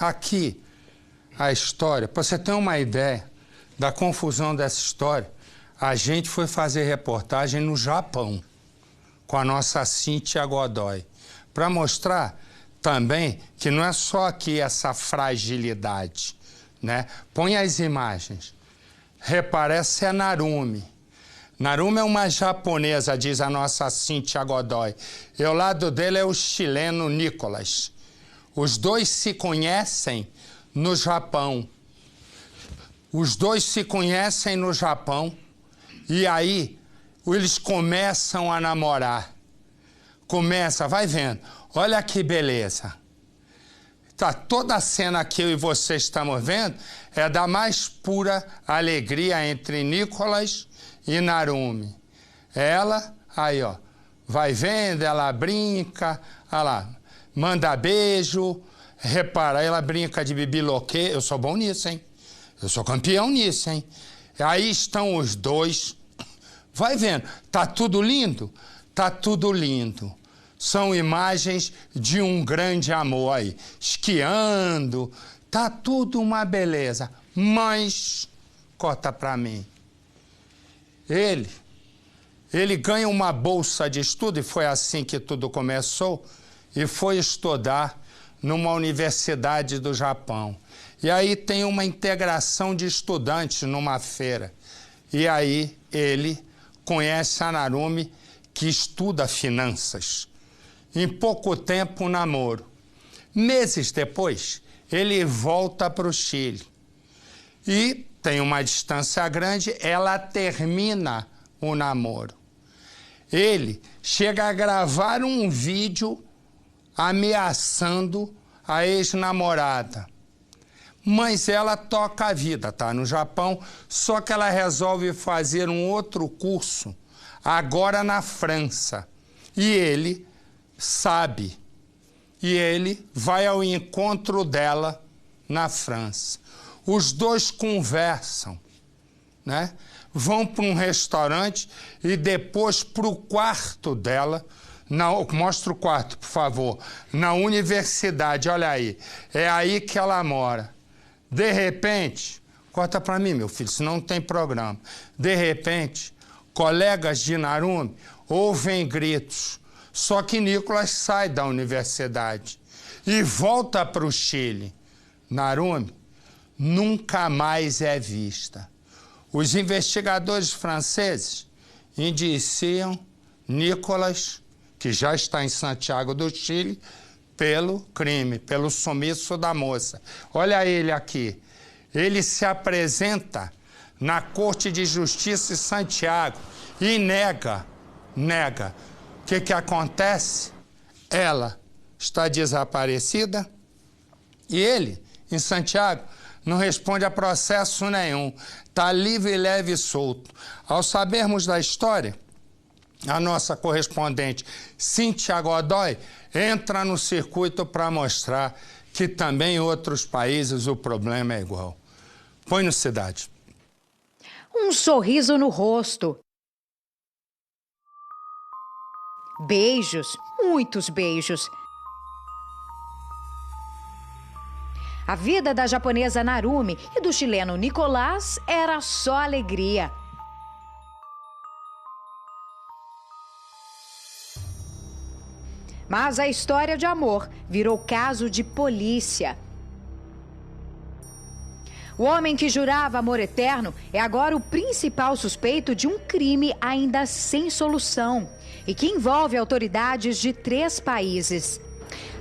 aqui a história, para você ter uma ideia da confusão dessa história, a gente foi fazer reportagem no Japão com a nossa Cíntia Godoy, para mostrar também que não é só aqui essa fragilidade, né? Põe as imagens. Repara, essa é Narumi. Narumi é uma japonesa, diz a nossa Cíntia Godoy. E ao lado dele é o chileno Nicolas. Os dois se conhecem no Japão. Os dois se conhecem no Japão e aí eles começam a namorar. Começa, vai vendo. Olha que beleza. Tá, toda a cena que eu e você estamos vendo é da mais pura alegria entre Nicolas e Narumi. Ela, aí ó, vai vendo, ela brinca, olha lá, manda beijo, repara, ela brinca de bibiloquê, eu sou bom nisso, hein? Eu sou campeão nisso, hein? Aí estão os dois, vai vendo, tá tudo lindo? Tá tudo lindo. São imagens de um grande amor aí, esquiando, tá tudo uma beleza. Mas, corta pra mim, ele ganha uma bolsa de estudo, e foi assim que tudo começou, e foi estudar numa universidade do Japão. E aí tem uma integração de estudantes numa feira. E aí ele conhece a Narumi, que estuda finanças. Em pouco tempo, um namoro. Meses depois, ele volta para o Chile. E tem uma distância grande, ela termina o namoro. Ele chega a gravar um vídeo ameaçando a ex-namorada. Mas ela toca a vida, tá? No Japão, só que ela resolve fazer um outro curso, agora na França. E ele sabe. E ele vai ao encontro dela na França. Os dois conversam, né? Vão para um restaurante e depois para o quarto dela. Mostra o quarto, por favor. Na universidade, olha aí. É aí que ela mora. De repente, corta para mim, meu filho, senão não tem programa. De repente, colegas de Narumi ouvem gritos. Só que Nicolas sai da universidade e volta para o Chile. Narumi nunca mais é vista. Os investigadores franceses indiciam Nicolas, que já está em Santiago do Chile, pelo crime, pelo sumiço da moça. Olha ele aqui. Ele se apresenta na Corte de Justiça de Santiago e nega. O que acontece? Ela está desaparecida e ele, em Santiago, não responde a processo nenhum. Está livre, leve e solto. Ao sabermos da história, a nossa correspondente Cíntia Godoy entra no circuito para mostrar que também em outros países o problema é igual. Põe no Cidade. Um sorriso no rosto. Beijos, muitos beijos. A vida da japonesa Narumi e do chileno Nicolás era só alegria. Mas a história de amor virou caso de polícia. O homem que jurava amor eterno é agora o principal suspeito de um crime ainda sem solução e que envolve autoridades de 3 países.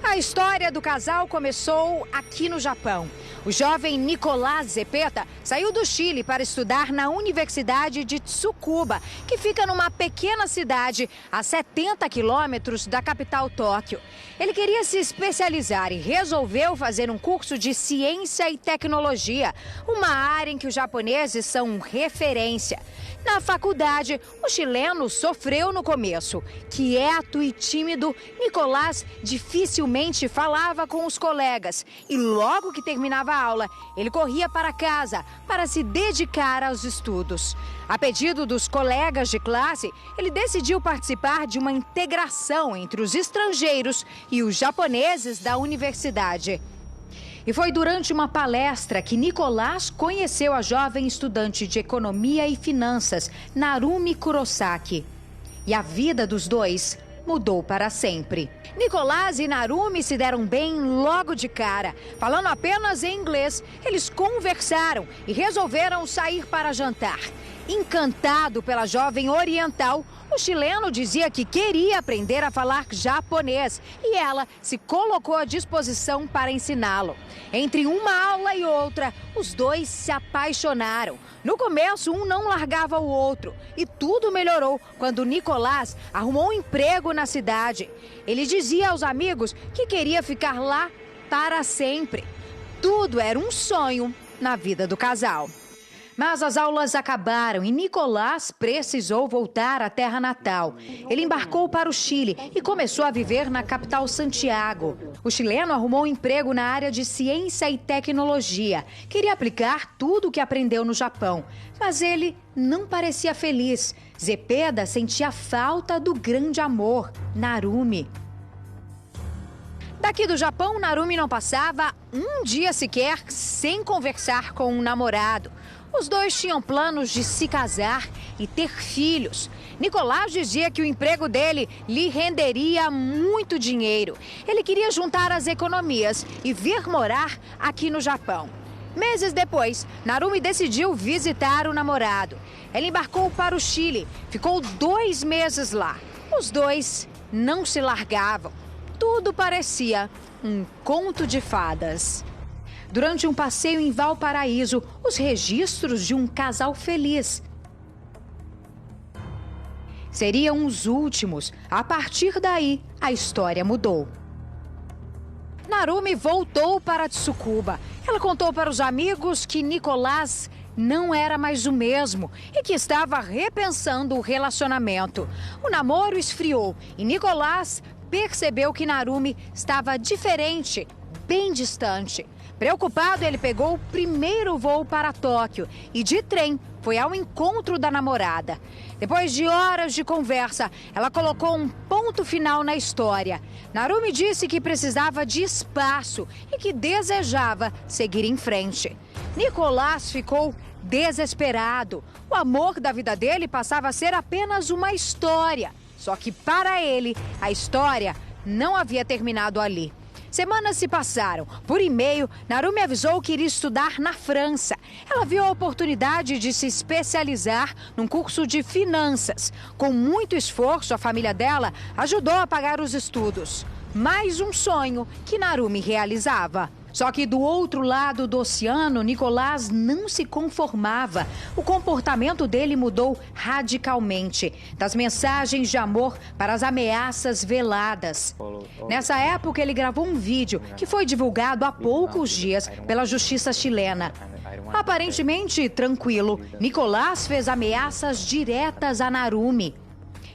A história do casal começou aqui no Japão. O jovem Nicolás Zepeta saiu do Chile para estudar na Universidade de Tsukuba, que fica numa pequena cidade a 70 quilômetros da capital Tóquio. Ele queria se especializar e resolveu fazer um curso de ciência e tecnologia, uma área em que os japoneses são referência. Na faculdade, o chileno sofreu no começo. Quieto e tímido, Nicolás dificilmente falava com os colegas. E logo que terminava a aula, ele corria para casa para se dedicar aos estudos. A pedido dos colegas de classe, ele decidiu participar de uma integração entre os estrangeiros e os japoneses da universidade. E foi durante uma palestra que Nicolás conheceu a jovem estudante de Economia e Finanças, Narumi Kurosaki. E a vida dos dois mudou para sempre. Nicolás e Narumi se deram bem logo de cara. Falando apenas em inglês, eles conversaram e resolveram sair para jantar. Encantado pela jovem oriental, o chileno dizia que queria aprender a falar japonês e ela se colocou à disposição para ensiná-lo. Entre uma aula e outra, os dois se apaixonaram. No começo, um não largava o outro e tudo melhorou quando Nicolás arrumou um emprego na cidade. Ele dizia aos amigos que queria ficar lá para sempre. Tudo era um sonho na vida do casal. Mas as aulas acabaram e Nicolás precisou voltar à terra natal. Ele embarcou para o Chile e começou a viver na capital Santiago. O chileno arrumou um emprego na área de ciência e tecnologia. Queria aplicar tudo o que aprendeu no Japão, mas ele não parecia feliz. Zepeda sentia falta do grande amor, Narumi. Daqui do Japão, Narumi não passava um dia sequer sem conversar com um namorado. Os dois tinham planos de se casar e ter filhos. Nicolás dizia que o emprego dele lhe renderia muito dinheiro. Ele queria juntar as economias e vir morar aqui no Japão. Meses depois, Narumi decidiu visitar o namorado. Ela embarcou para o Chile, ficou 2 meses lá. Os dois não se largavam. Tudo parecia um conto de fadas. Durante um passeio em Valparaíso, os registros de um casal feliz. Seriam os últimos. A partir daí, a história mudou. Narumi voltou para Tsukuba. Ela contou para os amigos que Nicolás não era mais o mesmo e que estava repensando o relacionamento. O namoro esfriou e Nicolás percebeu que Narumi estava diferente, bem distante. Preocupado, ele pegou o primeiro voo para Tóquio e de trem foi ao encontro da namorada. Depois de horas de conversa, ela colocou um ponto final na história. Narumi disse que precisava de espaço e que desejava seguir em frente. Nicolás ficou desesperado. O amor da vida dele passava a ser apenas uma história. Só que para ele, a história não havia terminado ali. Semanas se passaram. Por e-mail, Narumi avisou que iria estudar na França. Ela viu a oportunidade de se especializar num curso de finanças. Com muito esforço, a família dela ajudou a pagar os estudos. Mais um sonho que Narumi realizava. Só que do outro lado do oceano, Nicolás não se conformava. O comportamento dele mudou radicalmente, das mensagens de amor para as ameaças veladas. Nessa época, ele gravou um vídeo que foi divulgado há poucos dias pela justiça chilena. Aparentemente tranquilo, Nicolás fez ameaças diretas a Narumi.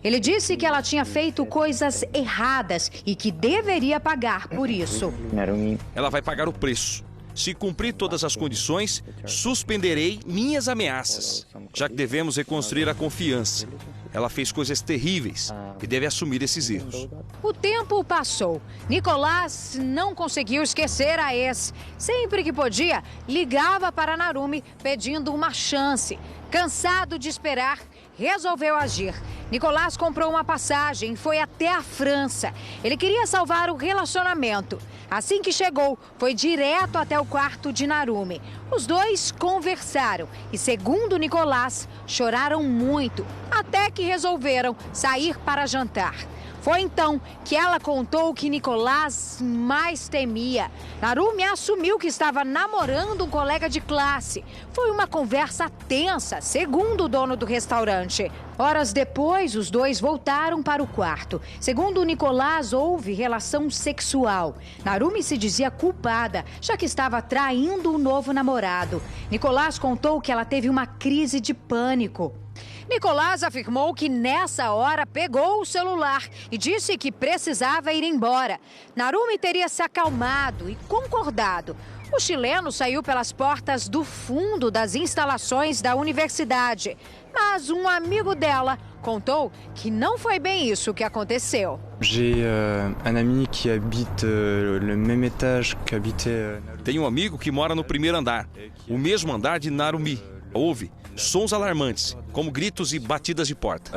Ele disse que ela tinha feito coisas erradas e que deveria pagar por isso. Ela vai pagar o preço. Se cumprir todas as condições, suspenderei minhas ameaças, já que devemos reconstruir a confiança. Ela fez coisas terríveis e deve assumir esses erros. O tempo passou. Nicolás não conseguiu esquecer a ex. Sempre que podia, ligava para Narumi pedindo uma chance. Cansado de esperar, resolveu agir. Nicolás comprou uma passagem e foi até a França. Ele queria salvar o relacionamento. Assim que chegou, foi direto até o quarto de Narumi. Os dois conversaram e, segundo Nicolás, choraram muito, até que resolveram sair para jantar. Foi então que ela contou o que Nicolás mais temia. Narumi assumiu que estava namorando um colega de classe. Foi uma conversa tensa, segundo o dono do restaurante. Horas depois, os dois voltaram para o quarto. Segundo Nicolás, houve relação sexual. Narumi se dizia culpada, já que estava traindo o novo namorado. Nicolás contou que ela teve uma crise de pânico. Nicolás afirmou que nessa hora pegou o celular e disse que precisava ir embora. Narumi teria se acalmado e concordado. O chileno saiu pelas portas do fundo das instalações da universidade. Mas um amigo dela contou que não foi bem isso que aconteceu. Tenho um amigo que mora no primeiro andar, o mesmo andar de Narumi. Houve sons alarmantes, como gritos e batidas de porta.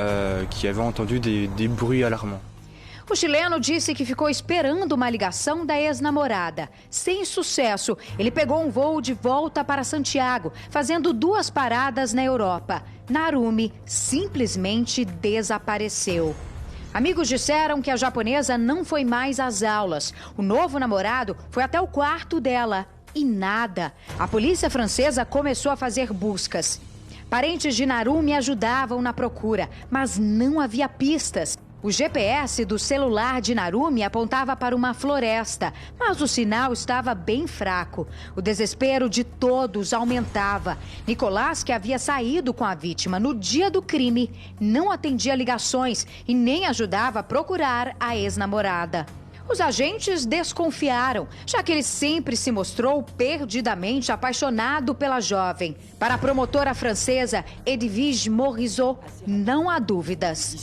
O chileno disse que ficou esperando uma ligação da ex-namorada. Sem sucesso, ele pegou um voo de volta para Santiago, fazendo 2 paradas na Europa. Narumi simplesmente desapareceu. Amigos disseram que a japonesa não foi mais às aulas. O novo namorado foi até o quarto dela e nada. A polícia francesa começou a fazer buscas. Parentes de Narumi ajudavam na procura, mas não havia pistas. O GPS do celular de Narumi apontava para uma floresta, mas o sinal estava bem fraco. O desespero de todos aumentava. Nicolás, que havia saído com a vítima no dia do crime, não atendia ligações e nem ajudava a procurar a ex-namorada. Os agentes desconfiaram, já que ele sempre se mostrou perdidamente apaixonado pela jovem. Para a promotora francesa Edwige Morisot, não há dúvidas.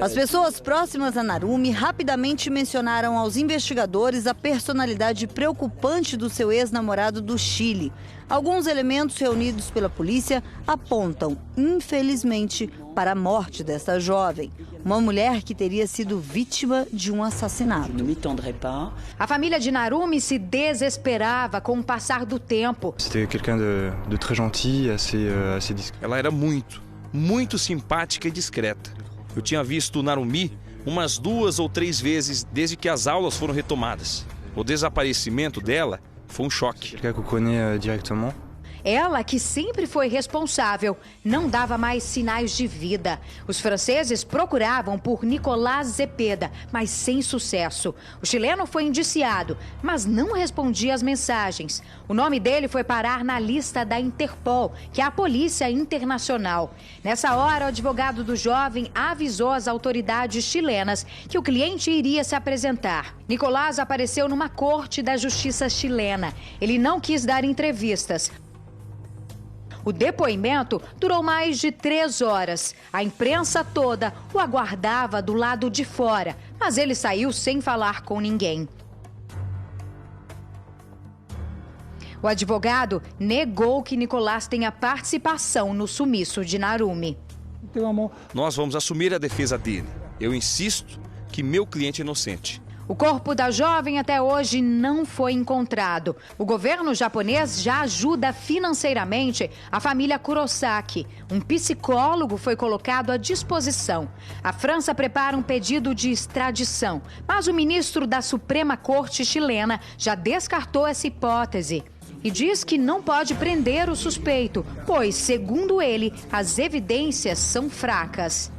As pessoas próximas a Narumi rapidamente mencionaram aos investigadores a personalidade preocupante do seu ex-namorado do Chile. Alguns elementos reunidos pela polícia apontam, infelizmente, para a morte dessa jovem. Uma mulher que teria sido vítima de um assassinato. A família de Narumi se desesperava com o passar do tempo. Ela era muito simpática e discreta. Eu tinha visto Narumi umas 2 ou 3 vezes desde que as aulas foram retomadas. O desaparecimento dela foi um choque. Ela, que sempre foi responsável, não dava mais sinais de vida. Os franceses procuravam por Nicolás Zepeda, mas sem sucesso. O chileno foi indiciado, mas não respondia às mensagens. O nome dele foi parar na lista da Interpol, que é a Polícia Internacional. Nessa hora, o advogado do jovem avisou as autoridades chilenas que o cliente iria se apresentar. Nicolás apareceu numa corte da justiça chilena. Ele não quis dar entrevistas. O depoimento durou mais de 3 horas. A imprensa toda o aguardava do lado de fora, mas ele saiu sem falar com ninguém. O advogado negou que Nicolás tenha participação no sumiço de Narumi. Nós vamos assumir a defesa dele. Eu insisto que meu cliente é inocente. O corpo da jovem até hoje não foi encontrado. O governo japonês já ajuda financeiramente a família Kurosaki. Um psicólogo foi colocado à disposição. A França prepara um pedido de extradição, mas o ministro da Suprema Corte chilena já descartou essa hipótese e diz que não pode prender o suspeito, pois, segundo ele, as evidências são fracas.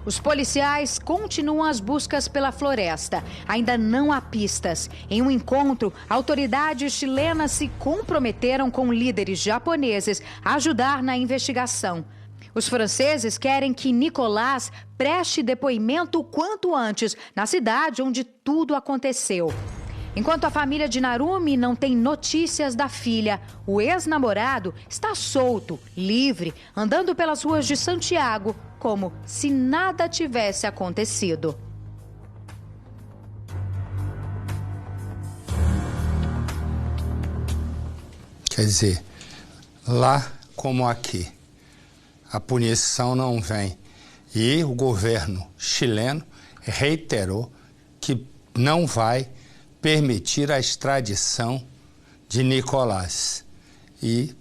Os policiais continuam as buscas pela floresta. Ainda não há pistas. Em um encontro, autoridades chilenas se comprometeram com líderes japoneses a ajudar na investigação. Os franceses querem que Nicolás preste depoimento o quanto antes na cidade onde tudo aconteceu. Enquanto a família de Narumi não tem notícias da filha, o ex-namorado está solto, livre, andando pelas ruas de Santiago, como se nada tivesse acontecido. Quer dizer, lá como aqui, a punição não vem. E o governo chileno reiterou que não vai permitir a extradição de Nicolás. E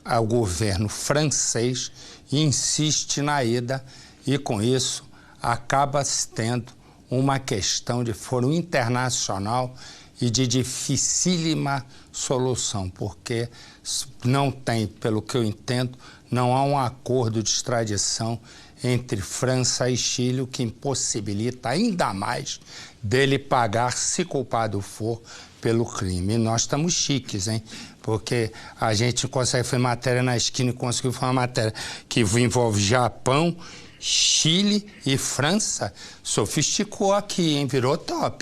o governo francês insiste na ida e, com isso, acaba tendo uma questão de foro internacional e de dificílima solução, porque não tem, pelo que eu entendo, não há um acordo de extradição entre França e Chile, o que impossibilita ainda mais dele pagar, se culpado for, pelo crime. E nós estamos chiques, hein? Porque a gente consegue fazer matéria na esquina e conseguiu fazer uma matéria que envolve Japão, Chile e França. Sofisticou aqui, hein? Virou top.